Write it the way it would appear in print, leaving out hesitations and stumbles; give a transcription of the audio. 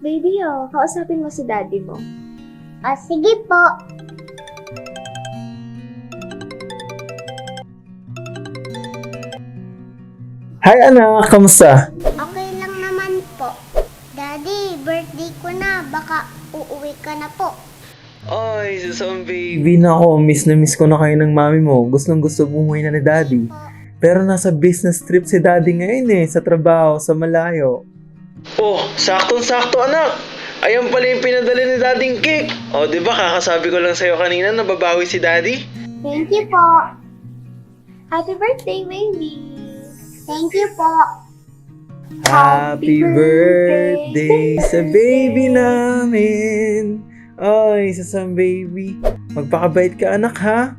Baby, kausapin mo si daddy mo. Sige po. Hi anak, kamusta? Okay lang naman po. Daddy, birthday ko na. Baka uuwi ka na po. Ay, Susan baby, nako, miss na miss ko na kayo ng mami mo. Gustong gusto bumuhay na ni daddy. Pero nasa business trip si daddy ngayon sa trabaho, sa malayo. Oh, saktong-sakto anak. Ayan pala yung pinadala ni Dading cake. Oh, di ba kakasabi ko lang sa'yo kanina na babawi si Daddy? Thank you po. Happy birthday, baby! Thank you po. Happy birthday sa baby namin. Ay, Susan baby, magpakabait ka anak ha.